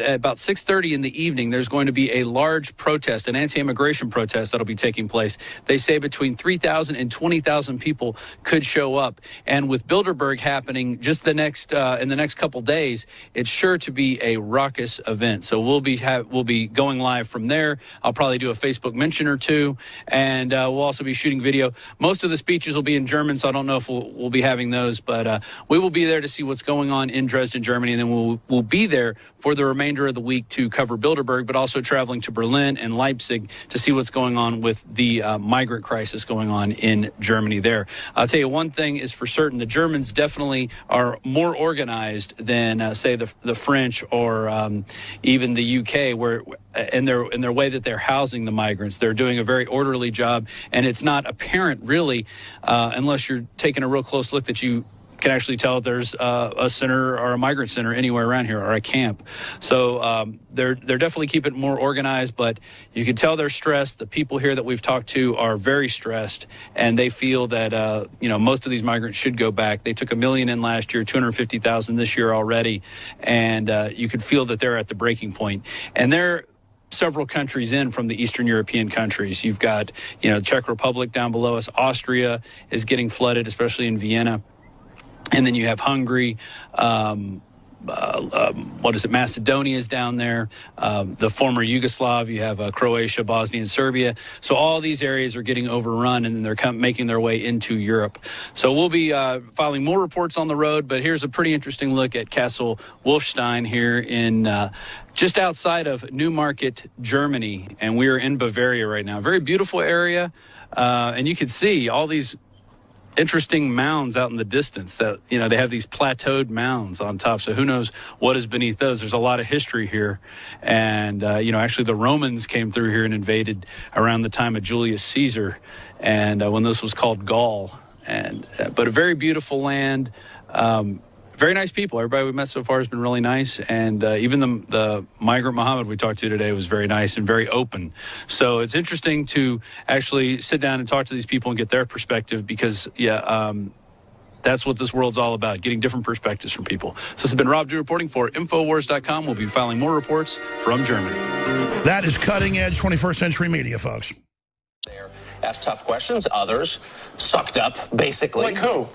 about 6:30 in the evening, there's going to be a large protest, an anti-immigration protest that'll be taking place. They say between 3,000 and 20,000 people could show up. And with Bilderberg happening just in the next couple days, it's sure to be a raucous event. So we'll be going live from there. I'll probably do a Facebook mention or two, and we'll also be shooting video. Most of the speeches will be in German, so I don't know if we'll be having those, but we will be there to see what's going on in Dresden, Germany, and then we'll be there for the remainder of the week to cover Bilderberg, but also traveling to Berlin and Leipzig to see what's going on with the migrant crisis going on in Germany there. I'll tell you one thing is for certain, the Germans definitely are more organized than, say, the French or even the UK, where in their way that they're housing the migrants. They're doing a very orderly job, and it's not apparent really, unless you're taking a real close look, that you can actually tell if there's a center or a migrant center anywhere around here, or a camp. So they're definitely keeping it more organized, but you can tell they're stressed. The people here that we've talked to are very stressed, and they feel that most of these migrants should go back. They took 1 million in last year, 250,000 this year already, and you could feel that they're at the breaking point. And they're several countries in from the Eastern European countries. You've got, Czech Republic down below us. Austria is getting flooded, especially in Vienna. And then you have Hungary, Macedonia is down there, the former Yugoslav, you have Croatia, Bosnia, and Serbia. So all these areas are getting overrun, and they're making their way into Europe. So we'll be filing more reports on the road, but here's a pretty interesting look at Castle Wolfstein here in just outside of Newmarket, Germany, and we're in Bavaria right now. Very beautiful area, and you can see all these interesting mounds out in the distance that, they have these plateaued mounds on top. So who knows what is beneath those? There's a lot of history here. And, actually the Romans came through here and invaded around the time of Julius Caesar, and when this was called Gaul. And but a very beautiful land. Very nice people. Everybody we've met so far has been really nice. And even the migrant Muhammad we talked to today was very nice and very open. So it's interesting to actually sit down and talk to these people and get their perspective, because, that's what this world's all about, getting different perspectives from people. So this has been Rob Dew reporting for Infowars.com. We'll be filing more reports from Germany. That is cutting-edge 21st century media, folks. There, asked tough questions. Others sucked up, basically. Like who?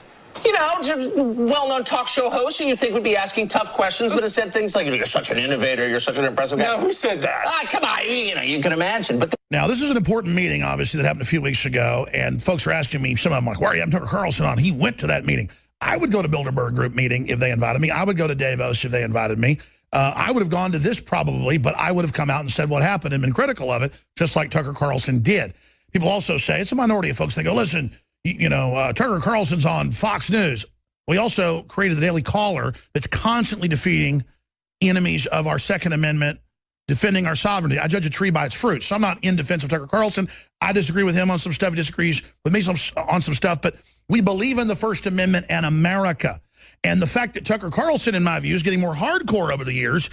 Just well-known talk show hosts who you think would be asking tough questions, but it said things like, you're such an innovator, you're such an impressive guy. No, who said that? Come on, you can imagine. But now, this is an important meeting, obviously, that happened a few weeks ago, and folks are asking me, some of them like, why are you having Tucker Carlson on? He went to that meeting. I would go to Bilderberg Group meeting if they invited me. I would go to Davos if they invited me. I would have gone to this probably, but I would have come out and said what happened and been critical of it, just like Tucker Carlson did. People also say, it's a minority of folks, they go, listen, Tucker Carlson's on Fox News. We also created the Daily Caller that's constantly defeating enemies of our Second Amendment, defending our sovereignty. I judge a tree by its fruit. So I'm not in defense of Tucker Carlson. I disagree with him on some stuff. He disagrees with me on some stuff. But we believe in the First Amendment and America. And the fact that Tucker Carlson, in my view, is getting more hardcore over the years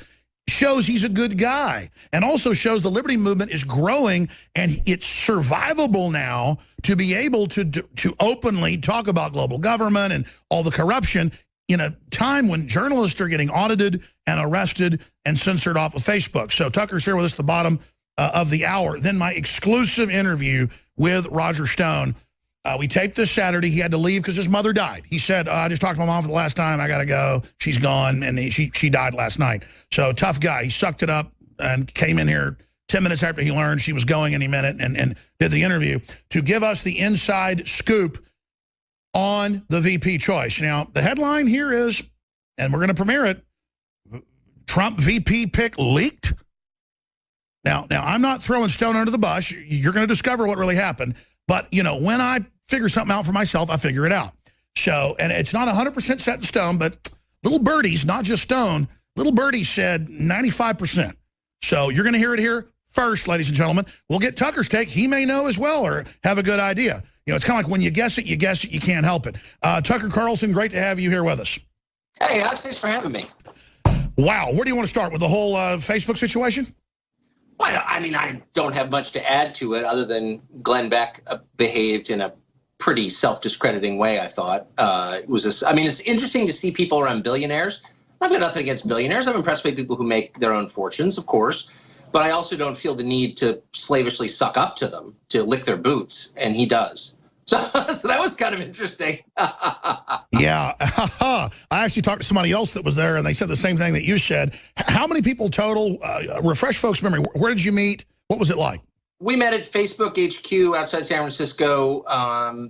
shows he's a good guy, and also shows the liberty movement is growing, and it's survivable now to be able to openly talk about global government and all the corruption in a time when journalists are getting audited and arrested and censored off of Facebook. So Tucker's here with us at the bottom of the hour. Then my exclusive interview with Roger Stone. We taped this Saturday. He had to leave because his mother died. He said, I just talked to my mom for the last time. I got to go. She's gone. And she died last night. So tough guy. He sucked it up and came in here 10 minutes after he learned she was going any minute and did the interview to give us the inside scoop on the VP choice. Now, the headline here is, and we're going to premiere it, Trump VP pick leaked. Now, I'm not throwing Stone under the bus. You're going to discover what really happened. But, when I figure something out for myself, I figure it out. So, and it's not 100% set in stone, but little birdies, not just Stone, little birdies said 95%. So you're going to hear it here first, ladies and gentlemen. We'll get Tucker's take. He may know as well or have a good idea. It's kind of like when you guess it, you can't help it. Tucker Carlson, great to have you here with us. Hey, Alex, thanks for having me. Wow. Where do you want to start? With the whole Facebook situation? Well, I don't have much to add to it other than Glenn Beck behaved in a pretty self-discrediting way, I thought. It's interesting to see people around billionaires I've got nothing against billionaires. I'm impressed by people who make their own fortunes, of course. But I also don't feel the need to slavishly suck up to them, to lick their boots, and he does. So that was kind of interesting. Yeah. I actually talked to somebody else that was there, and they said the same thing that you said. How many people total? Refresh folks' memory. Where did you meet? What was it like? We met at Facebook HQ outside San Francisco,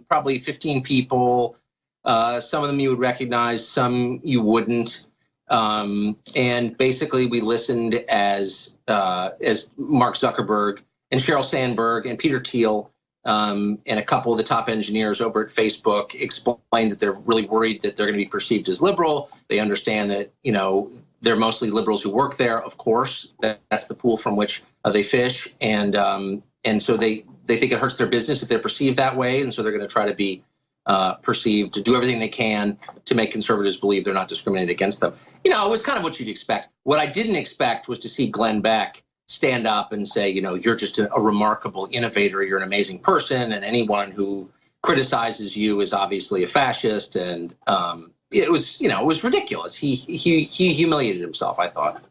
probably 15 people. Some of them you would recognize, some you wouldn't. And basically we listened as Mark Zuckerberg and Sheryl Sandberg and Peter Thiel and a couple of the top engineers over at Facebook explained that they're really worried that they're going to be perceived as liberal. They understand that, you know, they're mostly liberals who work there, of course. That's the pool from which they fish. And so they think it hurts their business if they're perceived that way. And so they're going to try to be perceived, to do everything they can to make conservatives believe they're not discriminated against them. You know, it was kind of what you'd expect. What I didn't expect was to see Glenn Beck stand up and say, you know, you're just a remarkable innovator, you're an amazing person, and anyone who criticizes you is obviously a fascist. And it was, you know, it was ridiculous. He humiliated himself, I thought.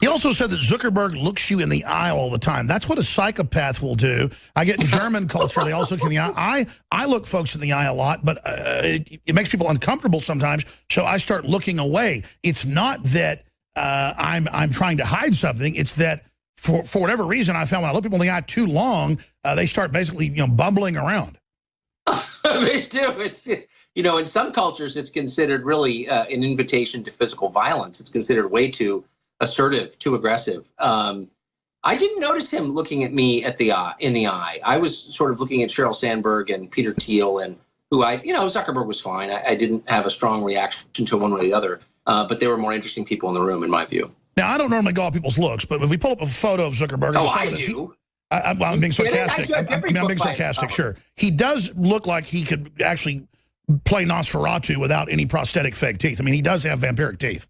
He also said that Zuckerberg looks you in the eye all the time. That's what a psychopath will do. I get in German culture, they also look in the eye. I look folks in the eye a lot, but it makes people uncomfortable sometimes, so I start looking away. It's not that I'm trying to hide something. It's that for whatever reason, I found when I look people in the eye too long, they start basically, you know, bumbling around. They do. It's, you know, in some cultures, it's considered really an invitation to physical violence. It's considered way too assertive, too aggressive. I didn't notice him looking at me in the eye. I was sort of looking at Sheryl Sandberg and Peter Thiel, and Zuckerberg was fine. I didn't have a strong reaction to one way or the other, but they were more interesting people in the room, in my view. Now, I don't normally go off people's looks, but if we pull up a photo of Zuckerberg, I do. I'm being sarcastic. I'm being sarcastic, sure. He does look like he could actually play Nosferatu without any prosthetic fake teeth. I mean, he does have vampiric teeth.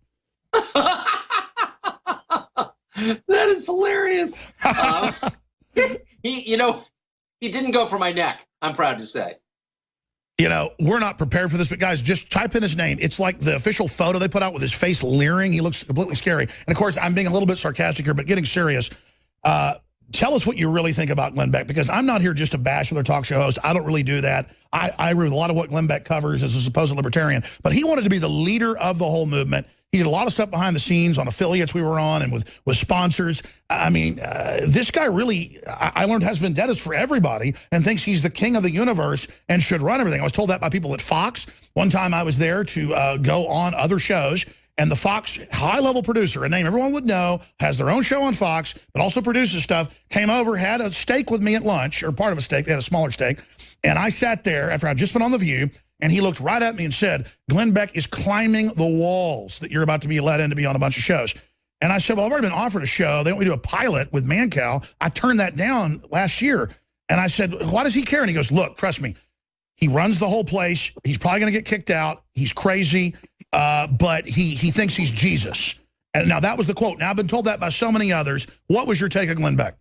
That is hilarious. He didn't go for my neck, I'm proud to say. You know, we're not prepared for this, but guys, just type in his name. It's like the official photo they put out with his face leering. He looks completely scary. And of course, I'm being a little bit sarcastic here, but getting serious. Tell us what you really think about Glenn Beck, because I'm not here just to bash other talk show hosts. I don't really do that. I agree with a lot of what Glenn Beck covers as a supposed libertarian, but he wanted to be the leader of the whole movement. He did a lot of stuff behind the scenes on affiliates we were on and with sponsors. I mean, this guy really, I learned, has vendettas for everybody and thinks he's the king of the universe and should run everything. I was told that by people at Fox. One time I was there to go on other shows, and the Fox high-level producer, a name everyone would know, has their own show on Fox, but also produces stuff, came over, had a steak with me at lunch, or part of a steak. They had a smaller steak. And I sat there after I'd just been on The View, and he looked right at me and said, Glenn Beck is climbing the walls that you're about to be let in to be on a bunch of shows. And I said, well, I've already been offered a show. They want me to do a pilot with Mancow. I turned that down last year. And I said, why does he care? And he goes, look, trust me. He runs the whole place. He's probably going to get kicked out. He's crazy. But he thinks he's Jesus. And now that was the quote. Now I've been told that by so many others. What was your take on Glenn Beck?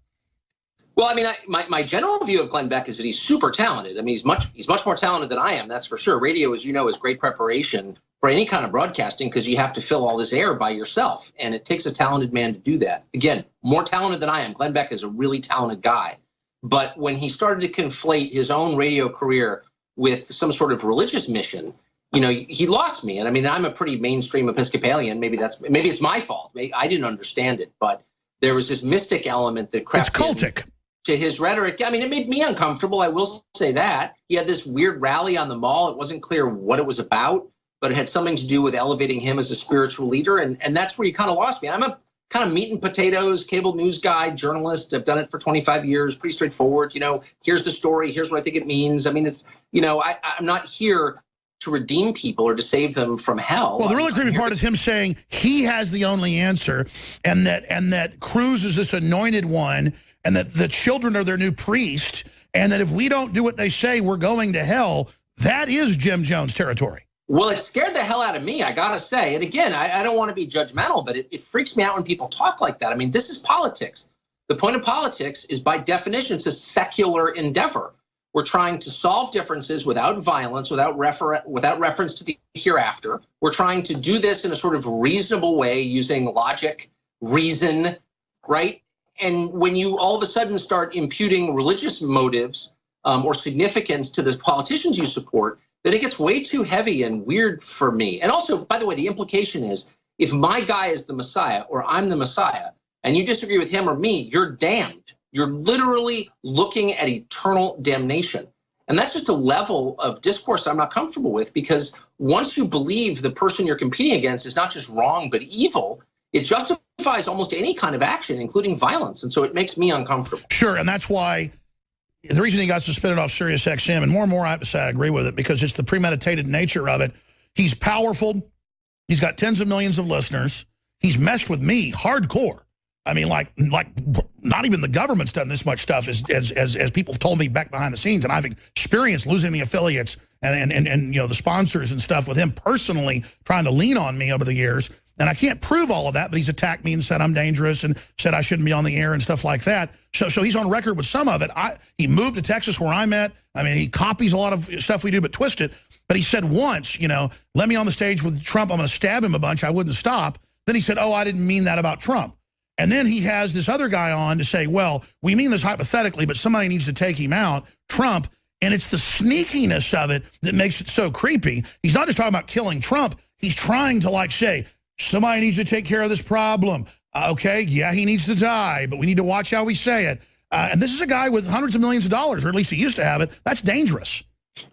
Well, I mean, my general view of Glenn Beck is that he's super talented. I mean, he's much more talented than I am. That's for sure. Radio, as you know, is great preparation for any kind of broadcasting because you have to fill all this air by yourself. And it takes a talented man to do that. Again, more talented than I am. Glenn Beck is a really talented guy. But when he started to conflate his own radio career with some sort of religious mission, you know, he lost me. And I mean, I'm a pretty mainstream Episcopalian. Maybe it's my fault. I didn't understand it. But there was this mystic element that crept It's cultic. To his rhetoric. I mean, it made me uncomfortable. I will say that. He had this weird rally on the Mall. It wasn't clear what it was about, but it had something to do with elevating him as a spiritual leader. And that's where he kind of lost me. I'm a kind of meat and potatoes cable news guy, journalist. I've done it for 25 years. Pretty straightforward. You know, here's the story. Here's what I think it means. I mean, it's, you know, I'm not here to redeem people or to save them from hell. Well, the really creepy part is him saying he has the only answer, and that Cruz is this anointed one, and that the children are their new priest, and that if we don't do what they say, we're going to hell. That is Jim Jones territory. Well, it scared the hell out of me, I got to say. And again, I don't want to be judgmental, but it freaks me out when people talk like that. I mean, this is politics. The point of politics is, by definition, it's a secular endeavor. We're trying to solve differences without violence, without reference to the hereafter. We're trying to do this in a sort of reasonable way using logic, reason, right? And when you all of a sudden start imputing religious motives or significance to the politicians you support, then it gets way too heavy and weird for me. And also, by the way, the implication is if my guy is the Messiah or I'm the Messiah and you disagree with him or me, you're damned. You're literally looking at eternal damnation. And that's just a level of discourse I'm not comfortable with, because once you believe the person you're competing against is not just wrong but evil, it justifies almost any kind of action, including violence. And so it makes me uncomfortable. Sure, and that's why the reason he got suspended off Sirius XM, and more I have to say I agree with it, because it's the premeditated nature of it. He's powerful. He's got tens of millions of listeners. He's messed with me hardcore. I mean, like not even the government's done this much stuff as people have told me back behind the scenes, and I've experienced losing the affiliates and you know, the sponsors and stuff with him personally trying to lean on me over the years. And I can't prove all of that, but he's attacked me and said I'm dangerous and said I shouldn't be on the air and stuff like that. So he's on record with some of it. He moved to Texas where I'm at. I mean, he copies a lot of stuff we do, but twist it. But he said once, you know, let me on the stage with Trump. I'm going to stab him a bunch. I wouldn't stop. Then he said, oh, I didn't mean that about Trump. And then he has this other guy on to say, well, we mean this hypothetically, but somebody needs to take him out, Trump. And it's the sneakiness of it that makes it so creepy. He's not just talking about killing Trump. He's trying to, like, say, somebody needs to take care of this problem. Okay, yeah, he needs to die, but we need to watch how we say it. And this is a guy with hundreds of millions of dollars, or at least he used to have it. That's dangerous.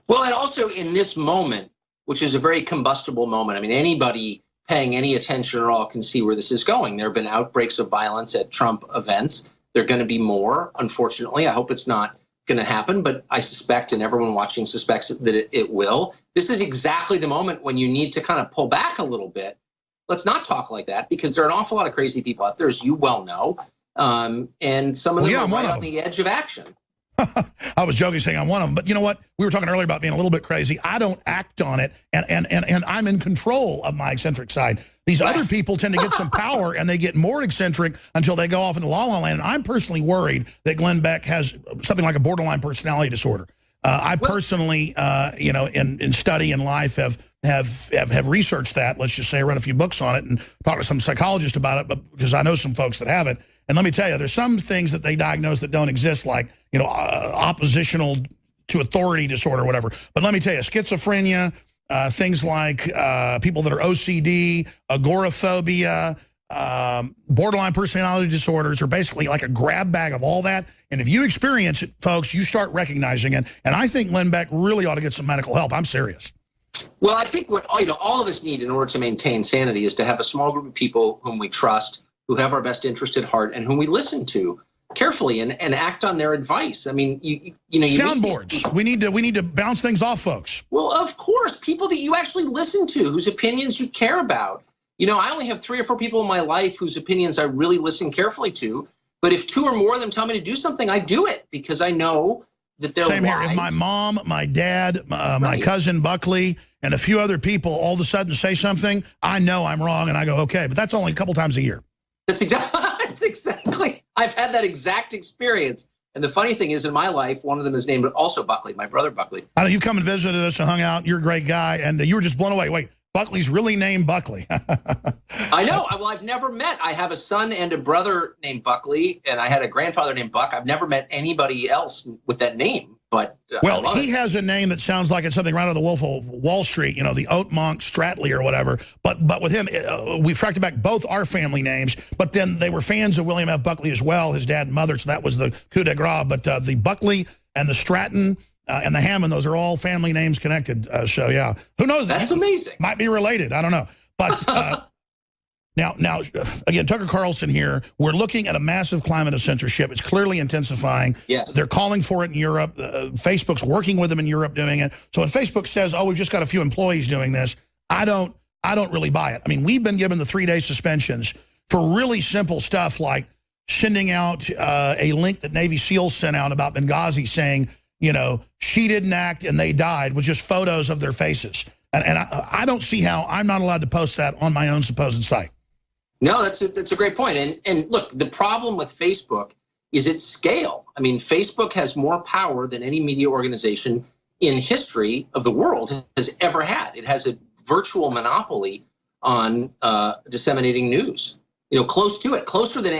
Well, and also in this moment, which is a very combustible moment, I mean, anybody paying any attention at all can see where this is going. There have been outbreaks of violence at Trump events. There are going to be more, unfortunately. I hope it's not going to happen, but I suspect, and everyone watching suspects that it will. This is exactly the moment when you need to kind of pull back a little bit. Let's not talk like that, because there are an awful lot of crazy people out there, as you well know, and some of them are right on the edge of action. I was joking saying I'm one of them, but you know what? We were talking earlier about being a little bit crazy. I don't act on it, and I'm in control of my eccentric side. These other people tend to get some power, and they get more eccentric until they go off into la la land. And I'm personally worried that Glenn Beck has something like a borderline personality disorder. I personally, you know, in study and life have researched that. Let's just say I read a few books on it and talked to some psychologists about it, but because I know some folks that have it. And let me tell you, there's some things that they diagnose that don't exist, like, you know, oppositional to authority disorder or whatever. But let me tell you, schizophrenia, things like people that are OCD, agoraphobia, borderline personality disorders are basically like a grab bag of all that. And if you experience it, folks, you start recognizing it. And I think Glenn Beck really ought to get some medical help. I'm serious. Well, I think what all of us need in order to maintain sanity is to have a small group of people whom we trust, who have our best interest at heart, and whom we listen to carefully and act on their advice. I mean, you know, soundboards. We need to bounce things off folks. Well, of course, people that you actually listen to, whose opinions you care about. You know, I only have 3 or 4 people in my life whose opinions I really listen carefully to. But if 2 or more of them tell me to do something, I do it because I know that they're Same wise. here. If my mom, my dad, my cousin Buckley, and a few other people all of a sudden say something, I know I'm wrong, and I go, okay. But that's only a couple times a year. That's exactly. I've had that exact experience. And the funny thing is, in my life, one of them is named also Buckley, my brother Buckley. I know you've come and visited us and hung out. You're a great guy, and you were just blown away. Wait, Buckley's really named Buckley. I know. Well, I've never met. I have a son and a brother named Buckley, and I had a grandfather named Buck. I've never met anybody else with that name. But well, he has a name that sounds like it's something right out of the Wolf of Wall Street, you know, the Oatmonk Stratley or whatever. But with him, we've tracked back both our family names, but then they were fans of William F. Buckley as well, his dad and mother, so that was the coup de grace. But the Buckley and the Stratton and the Hammond, those are all family names connected. So, yeah, who knows? That's amazing. Might be related. I don't know. But Now, again, Tucker Carlson here, we're looking at a massive climate of censorship. It's clearly intensifying. Yes. They're calling for it in Europe. Facebook's working with them in Europe doing it. So when Facebook says, oh, we've just got a few employees doing this, I don't really buy it. I mean, we've been given the 3-day suspensions for really simple stuff like sending out a link that Navy SEALs sent out about Benghazi saying, you know, she didn't act and they died with just photos of their faces. And I don't see how I'm not allowed to post that on my own supposed site. No, that's a great point. And look, the problem with Facebook is its scale. I mean, Facebook has more power than any media organization in history of the world has ever had. It has a virtual monopoly on disseminating news, close to it, closer than